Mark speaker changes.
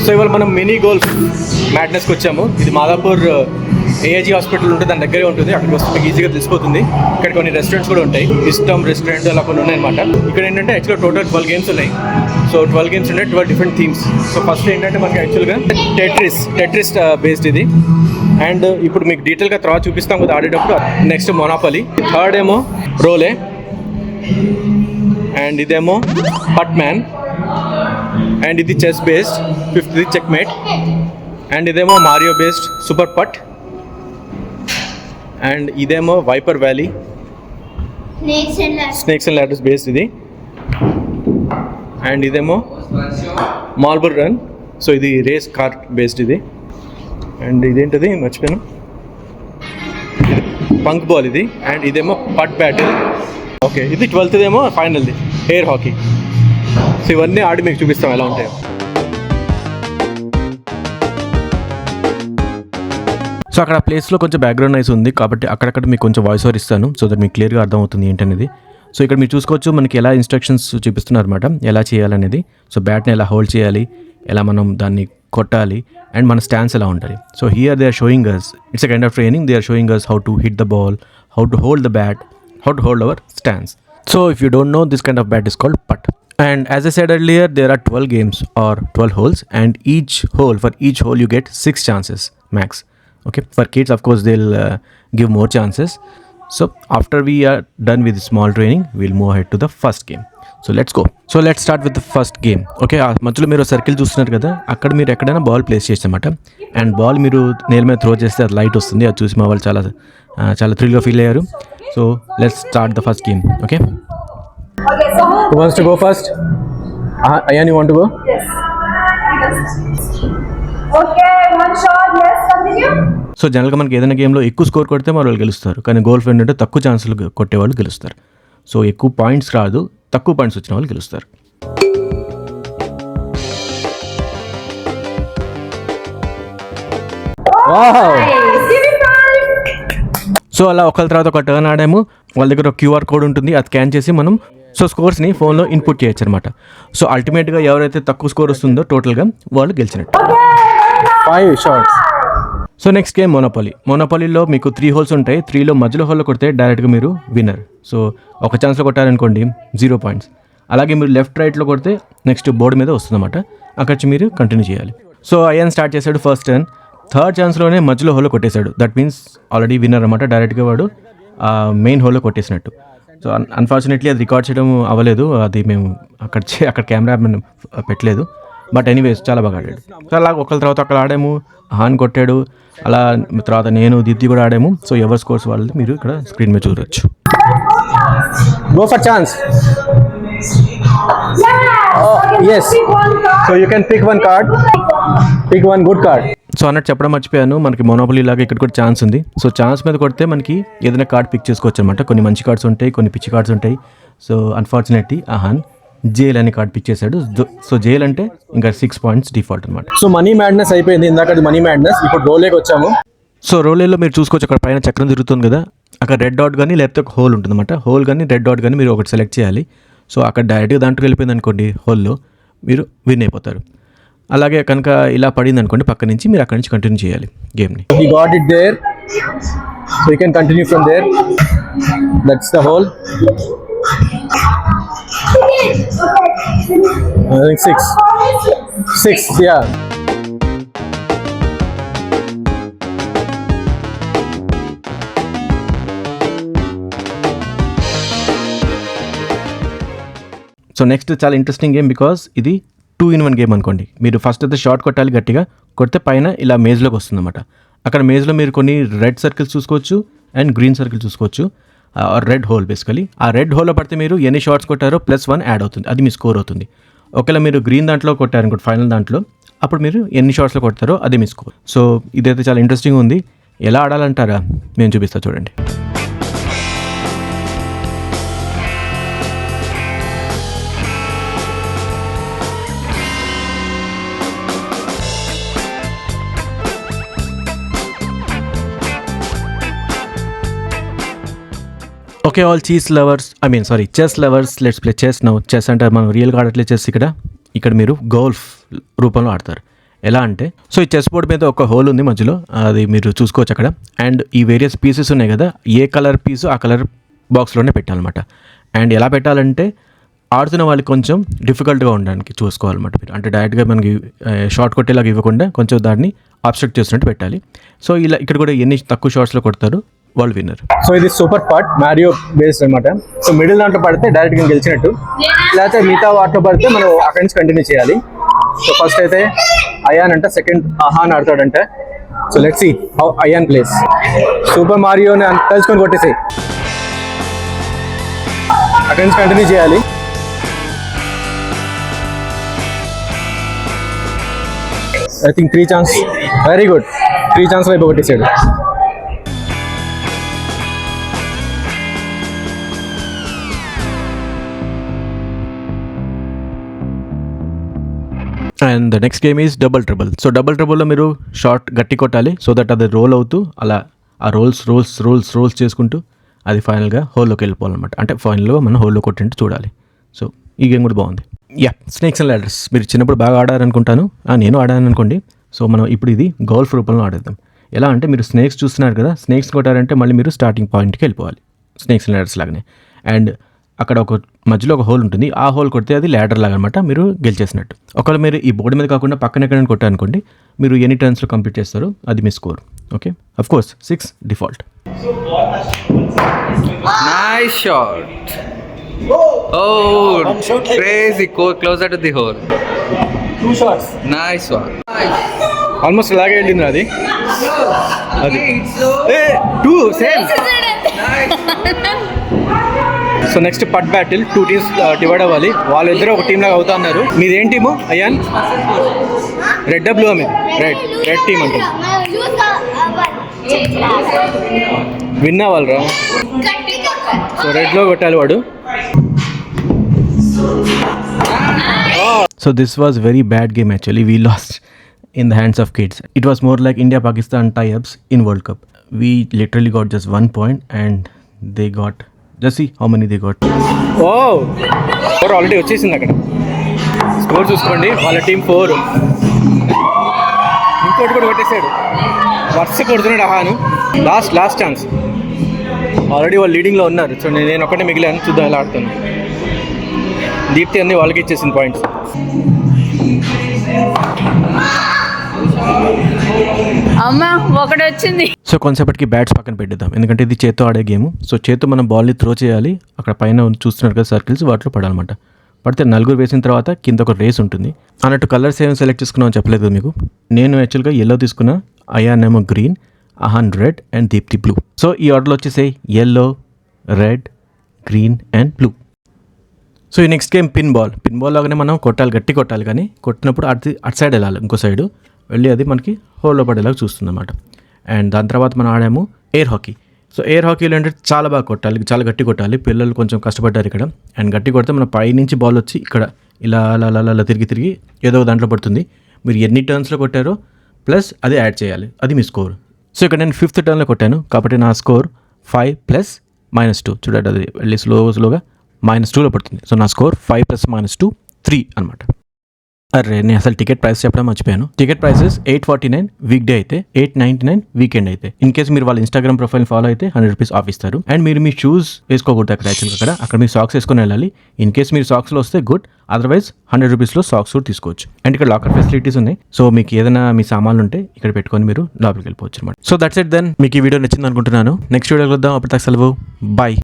Speaker 1: So ఇవాళ మనం mini golf మ్యాడ్నెస్కి వచ్చాము. ఇది మాదాపూర్ ఏఐజీ హాస్పిటల్ ఉంటుంది, దాని దగ్గరే ఉంటుంది. అక్కడికి వస్తే మీకు ఈజీగా తెలిసిపోతుంది. ఇక్కడ కొన్ని రెస్టారెంట్స్ కూడా ఉంటాయి, ఇష్టం రెస్టారెంట్ అలా కొన్ని ఉన్నాయన్నమాట. ఇక్కడ ఏంటంటే యాక్చువల్గా టోటల్ 12 గేమ్స్ ఉన్నాయి. సో 12 గేమ్స్ ఉన్నాయి, 12 డిఫరెంట్ థీమ్స్. సో ఫస్ట్ ఏంటంటే మనకి యాక్చువల్గా టెట్రిస్ బేస్డ్ ఇది. అండ్ ఇప్పుడు మీకు డీటెయిల్గా తర్వాత చూపిస్తాం కదా ఆడేటప్పుడు. నెక్స్ట్ మొనాపలి, థర్డ్ ఏమో రోలే, అండ్ ఇదేమో పట్ మ్యాన్, అండ్ ఇది చెస్ బేస్డ్, ఫిఫ్త్ ఇది చెక్ మేట్, అండ్ ఇదేమో Mario based super putt, and ఇదేమో viper valley snakes and ladders based ఇది, అండ్ ఇదేమో మార్బుల్ రన్. సో ఇది రేస్ కార్ బేస్డ్ ఇది. అండ్ ఇదేంటిది మర్చిపోయాను, ఇది పంక్ బాల్ ఇది. అండ్ ఇదేమో పట్ బ్యాటిల్. ఓకే, ఇది 12th ఏమో ఫైనల్ది ఎయిర్ హాకీ. సో ఇవన్నీ ఆడి మీకు చూపిస్తాం ఎలా ఉంటాయో. సో అక్కడ ప్లేస్లో కొంచెం బ్యాక్గ్రౌండ్ నాయిస్ ఉంది కాబట్టి అక్కడక్కడ మీకు కొంచెం వాయిస్ ఓవర్ ఇస్తాను, సో దట్ మీకు క్లియర్గా అర్థమవుతుంది ఏంటనేది. సో ఇక్కడ మీరు చూసుకోవచ్చు మనకి ఎలా ఇన్స్ట్రక్షన్స్ చూపిస్తున్నారు అనమాట, ఎలా చేయాలనేది. సో బ్యాట్ని ఎలా హోల్డ్ చేయాలి, ఎలా మనం దాన్ని కొట్టాలి, అండ్ మన స్టాన్స్ ఎలా ఉండాలి. So here they are showing us, it's a kind of training. They are showing us how to hit the ball, how to hold the bat, how to hold our stance. So if you don't know, this kind of bat is called putt. And as I said earlier, there are 12 games or 12 holes, and for each hole you get 6 chances max. Okay, for kids of course they'll give more chances. So after we are done with the small training, we'll move ahead to the first game. So let's go. So let's start with the first game. Okay, మధ్యలో మీరు circle చూస్తున్నారు కదా, అక్కడ మీరు ఎక్కడైనా ball place చేస్తారన్నమాట. And ball మీరు నేల మీద త్రో చేస్తే అది లైట్ వస్తుంది. అది చూసి మా వాళ్ళు చాలా థ్రిల్గా ఫీల్ అయ్యారు. So let's start the first game. Okay, so who wants to go first? Ayan, you want to go?
Speaker 2: Yes. Okay, one shot. Yes, continue.
Speaker 1: So జనరల్గా మనకి ఏదైనా గేమ్లో ఎక్కువ స్కోర్ కొడితే మన వాళ్ళు గెలుస్తారు, కానీ గోల్ఫ్ ఏంటంటే తక్కువ ఛాన్సులు కొట్టేవాళ్ళు గెలుస్తారు. సో ఎక్కువ పాయింట్స్ రాదు, తక్కువ పాయింట్స్ వచ్చిన వాళ్ళు గెలుస్తారు. సో అలా ఒకళ్ళ తర్వాత ఒక టర్న్ ఆడాము. వాళ్ళ దగ్గర ఒక QR కోడ్ ఉంటుంది, అది స్కాన్ చేసి మనం స్కోర్స్ని ఫోన్లో ఇన్పుట్ చేయొచ్చు అనమాట. సో అల్టిమేట్గా ఎవరైతే తక్కువ స్కోర్ వస్తుందో టోటల్గా వాళ్ళు గెలిచినట్టు. 5 shots. సో నెక్స్ట్ గేమ్ మోనోపాలీలో మీకు 3 holes ఉంటాయి. 3లో మధ్యలో హోల్లో కొడితే డైరెక్ట్గా మీరు విన్నర్. సో ఒక ఛాన్స్లో కొట్టారనుకోండి 0 points. అలాగే మీరు లెఫ్ట్ రైట్లో కొడితే నెక్స్ట్ బోర్డు మీద వస్తుందన్నమాట, అక్కడి మీరు కంటిన్యూ చేయాలి. సో అయాన్ స్టార్ట్ చేశాడు ఫస్ట్ టర్న్. థర్డ్ ఛాన్స్లోనే మధ్యలో హోల్లో కొట్టేశాడు. దట్ మీన్స్ ఆల్రెడీ విన్నర్ అనమాట, డైరెక్ట్గా వాడు మెయిన్ హోల్లో కొట్టేసినట్టు. సో అన్ఫార్చునేట్లీ అది రికార్డ్ చేయడం అవ్వలేదు, అది మేము అక్కడ కెమెరా పెట్టలేదు. బట్ ఎనీవేస్ చాలా బాగా ఆడాడు. సో అలా ఒకళ్ళ తర్వాత అక్కడ ఆడాము, హాన్ కొట్టాడు, అలా తర్వాత నేను దిద్ది కూడా ఆడాము. సో ఎవరి స్కోర్స్ వాళ్ళది మీరు ఇక్కడ స్క్రీన్ మీద చూడవచ్చు. Go for chance. Yes. So you can pick one card. Pick one good card. So అన్నట్టు చెప్పడం మర్చిపోయాను, మనకి మోనోపలీ లాగా ఇక్కడ కూడా ఛాన్స్ ఉంది. సో ఛాన్స్ మీద కొడితే మనకి ఏదైనా కార్డ్ పిక్ చేసుకోవచ్చు అనమాట. కొన్ని మంచి కార్డ్స్ ఉంటాయి, కొన్ని పిచ్చి కార్డ్స్ ఉంటాయి. సో అన్ఫార్చునేట్లీ అహాన్ జైల్ అనే కార్డ్ పిక్ చేశాడు. సో జైల్ అంటే ఇంకా 6 points డిఫాల్ట్ అనమాట. సో మనీ మ్యాడ్నెస్ అయిపోయింది, ఇందాక అది మనీ మ్యాడ్నెస్. ఇప్పుడు రోలేకి వచ్చాము. సో రోలేలో మీరు చూసుకోవచ్చు, అక్కడ పైన చక్రం తిరుగుతుంది కదా, అక్కడ రెడ్ డాట్ కానీ లేకపోతే ఒక హోల్ ఉంటుంది అనమాట. హోల్ కానీ రెడ్ డాట్ కానీ మీరు ఒకటి సెలెక్ట్ చేయాలి. సో అక్కడ డైరెక్ట్గా దాంట్లో వెళ్ళిపోయింది అనుకోండి హోల్లో, మీరు విన్ అయిపోతారు. అలాగే కనుక ఇలా పడింది అనుకోండి పక్క నుంచి, మీరు అక్కడి నుంచి కంటిన్యూ చేయాలి గేమ్ని. He got it there, so you can continue from there. That's the hole. I think 6, yeah. So next చాలా ఇంట్రెస్టింగ్ గేమ్, బికాస్ ఇది 2-in-1 గేమ్ అనుకోండి. మీరు ఫస్ట్ అయితే షార్ట్ కొట్టాలి, గట్టిగా కొడితే పైన ఇలా మేజ్లోకి వస్తుందన్నమాట. అక్కడ మేజ్లో మీరు కొన్ని రెడ్ సర్కిల్స్ చూసుకోవచ్చు అండ్ గ్రీన్ సర్కిల్ చూసుకోవచ్చు, రెడ్ హోల్ బేసికలీ. ఆ రెడ్ హోల్లో పడితే మీరు ఎన్ని షార్ట్స్ కొట్టారో +1 యాడ్ అవుతుంది, అది మీ స్కోర్ అవుతుంది. ఒకవేళ మీరు గ్రీన్ దాంట్లో కొట్టారనుకోండి ఫైనల్ దాంట్లో, అప్పుడు మీరు ఎన్ని షార్ట్స్లో కొడతారో అది మీ స్కోర్. సో ఇదైతే చాలా ఇంట్రెస్టింగ్ ఉంది. ఎలా ఆడాలంటారా, నేను చూపిస్తా చూడండి. Okay, all chess lovers, let's play chess now. Chess అంటే మనం రియల్గా ఆడట్లేదు చెస్, ఇక్కడ మీరు గోల్ఫ్ రూపంలో ఆడతారు. ఎలా అంటే సో ఈ చెస్ బోర్డ్ మీద ఒక హోల్ ఉంది మధ్యలో, అది మీరు చూసుకోవచ్చు అక్కడ. అండ్ ఈ వేరియస్ పీసెస్ ఉన్నాయి కదా, ఏ కలర్ పీసు ఆ కలర్ బాక్స్లోనే పెట్టాలన్నమాట. అండ్ ఎలా పెట్టాలంటే ఆడుతున్న వాళ్ళకి కొంచెం డిఫికల్ట్గా ఉండడానికి చూసుకోవాలన్నమాట మీరు. అంటే డైరెక్ట్గా మనకి షార్ట్ కొట్టేలాగా ఇవ్వకుండా కొంచెం దాన్ని అబ్స్ట్రక్ట్ చేసినట్టు పెట్టాలి. సో ఇలా ఇక్కడ కూడా ఎన్ని తక్కువ షార్ట్స్లో కొడతారు వాళ్ళు విన్నర్.
Speaker 3: సో ఇది సూపర్ పార్ట్ మ్యారియో బేస్డ్ అనమాట. సో మిడిల్ దాంట్లో పడితే డైరెక్ట్గా గెలిచినట్టు, లేకపోతే మిగతా వాటిలో పడితే మనం అక్కడి నుంచి కంటిన్యూ చేయాలి. సో ఫస్ట్ అయితే అయాన్ అంట, సెకండ్ అహాన్ ఆడతాడంట. So let's see how Ayaan plays. Super మారియోని తెలుసుకొని కొట్టేసాయి, అక్కడి నుంచి కంటిన్యూ చేయాలి. I think 3 chance, very good, 3 chance వైపు కొట్టేసాడు.
Speaker 1: And the next game is double trouble. So double ట్రబుల్లో మీరు షార్ట్ గట్టి కొట్టాలి, సో దట్ అది రోల్ అవుతూ అలా ఆ రోల్స్ చేసుకుంటూ అది ఫైనల్గా హోల్లోకి వెళ్ళిపోవాలన్నమాట. అంటే ఫైనల్గా మనం హోల్లో కొట్టింటూ చూడాలి. సో ఈ గేమ్ కూడా బాగుంది. స్నేక్స్ అండ్ ల్యాడర్స్ మీరు చిన్నప్పుడు బాగా ఆడారనుకుంటాను, నేను ఆడాను అనుకోండి. సో మనం ఇప్పుడు ఇది గోల్ఫ్ రూపంలో ఆడేద్దాం. ఎలా అంటే మీరు స్నేక్స్ చూస్తున్నారు కదా, స్నేక్స్ కొట్టారంటే మళ్ళీ మీరు స్టార్టింగ్ పాయింట్కి వెళ్ళిపోవాలి, స్నేక్స్ అండ్ ల్యాడర్స్ లాగానే. అండ్ అక్కడ ఒక మధ్యలో ఒక హోల్ ఉంటుంది, ఆ హోల్ కొడితే అది ల్యాడర్ లాగా అనమాట, మీరు గెలిచేసినట్టు. ఒకవేళ మీరు ఈ బోర్డు మీద కాకుండా పక్కన ఎక్కడైనా కొట్టారనుకోండి, మీరు ఎన్ని టర్న్స్లో కంప్లీట్ చేస్తారో అది మీ score. Okay, of course 6 default.
Speaker 4: Nice shot. Oh, crazy. Go closer to the hole.
Speaker 3: 2 shots.
Speaker 4: Nice one.
Speaker 3: Almost ఇలాగే వెళ్ళింది అది. అది 2 సేమ్. సో నెక్స్ట్ పట్ బ్యాటిల్, 2 టీమ్స్ డివైడ్ అవ్వాలి. వాళ్ళిద్దరూ ఒక టీమ్ లాగా అవుతా అన్నారు. మీదేం టీము అయ్యాన్? రెడ్ బ్లూ మీద? రెడ్ టీమ్ అంటే విన్ అవ్వాలిరా. సో రెడ్లో కొట్టాలి వాడు.
Speaker 1: So this was very bad game actually. We lost in the hands of kids. It was more like India-Pakistan tie-ups in World Cup. We literally got just 1 point and they got, just see how many they got.
Speaker 3: ఓ score already వచ్చేసింది అక్కడ. Score చూసుకోండి, వాళ్ళ team 4. ఇంకోటి కూడా కొట్టేశాడు, వరుస కొడుతున్నాడు అహాను. Last chance. ఆల్రెడీ వాళ్ళు లీడింగ్లో ఉన్నారు. సో నేను ఒకటే మిగిలాను, చూద్దాం ఎలా ఆడుతాను. దీప్తి అన్ని వాళ్ళకి ఇచ్చేసింది పాయింట్స్.
Speaker 5: అమ్మా ఒకటి వచ్చింది.
Speaker 1: సో కొంతసేపటికి బ్యాట్స్ పక్కన పెట్టేద్దాం, ఎందుకంటే ఇది చేత్తో ఆడే గేమ్. సో చేత్తో మనం బాల్ని త్రో చేయాలి. అక్కడ పైన చూస్తున్నారు కదా సర్కిల్స్, వాటిలో పడాలన్నమాట. పడితే 4 వేసిన తర్వాత కింద ఒక రేస్ ఉంటుంది అన్నట్టు. కలర్స్ ఏమైనా సెలెక్ట్ చేసుకున్నాం అని చెప్పలేదు మీకు. నేను యాక్చువల్గా ఎల్లో తీసుకున్నా, అయాన్ ఏమో green, Ahaan red and Deepti blue. So ఈ ఆర్డర్లో వచ్చేసి yellow, red, green and blue. So ఈ నెక్స్ట్ గేమ్ పిన్ బాల్ లాగానే మనం కొట్టాలి, గట్టి కొట్టాలి. కానీ కొట్టినప్పుడు అటు సైడ్ వెళ్ళాలి, ఇంకో సైడు వెళ్ళి అది మనకి హోల్లో పడేలాగా చూస్తుంది అన్నమాట. అండ్ దాని తర్వాత మనం ఆడాము ఎయిర్ హాకీ. సో ఎయిర్ హాకీలో ఏంటంటే చాలా బాగా కొట్టాలి, చాలా గట్టి కొట్టాలి. పిల్లలు కొంచెం కష్టపడ్డారు ఇక్కడ. అండ్ గట్టి కొడితే మన పైనుంచి బాల్ వచ్చి ఇక్కడ ఇలా అలా అలా అలా తిరిగి ఏదో దాంట్లో పడుతుంది. మీరు ఎన్ని టర్న్స్లో కొట్టారో ప్లస్ అది యాడ్ చేయాలి, అది మీ స్కోర్. సో ఇక్కడ నేను 5th టర్న్లో కొట్టాను కాబట్టి నా స్కోర్ 5 + -2. చూడండి అది వెళ్ళి స్లోగా -2లో పడుతుంది. సో నా స్కోర్ 5 + -2 3 అనమాట. అరే నేను అసలు టికెట్ ప్రైస్ చెప్పడం మర్చిపోయాను. టికెట్ ప్రైసెస్ 849 వీక్ డే అయితే, 899 వీకెండ్ అయితే. ఇన్ కేసు మీరు వాళ్ళ ఇన్స్టాగ్రామ్ ప్రొఫైల్ ఫాలో అయితే 100 రూపీస్ ఆఫ్ ఇస్తారు. అండ్ మీరు మీ షూస్ వేసుకోకూడదు అక్కడ, యాక్చువల్గా అక్కడ మీరు సాక్స్ వేసుకొని వెళ్ళాలి. ఇన్ కేసు మీరు సాక్స్లో వస్తే గుడ్, అదర్వైజ్ 100 రూపీస్లో సాక్స్ కూడా తీసుకోవచ్చు. అండ్ ఇక్కడ లాకర్ ఫెసిలిటీస్ ఉన్నాయి. సో మీకు ఏదైనా మీ సామాన్లు ఉంటే ఇక్కడ పెట్టుకొని మీరు లోపలికి వెళ్ళిపోవచ్చు అనమాట. So that's it then. మీకు ఈ వీడియో నచ్చింది అనుకుంటున్నాను. నెక్స్ట్ వీడియో వద్దాం, అప్పటిదాకా సెలవు, బాయ్.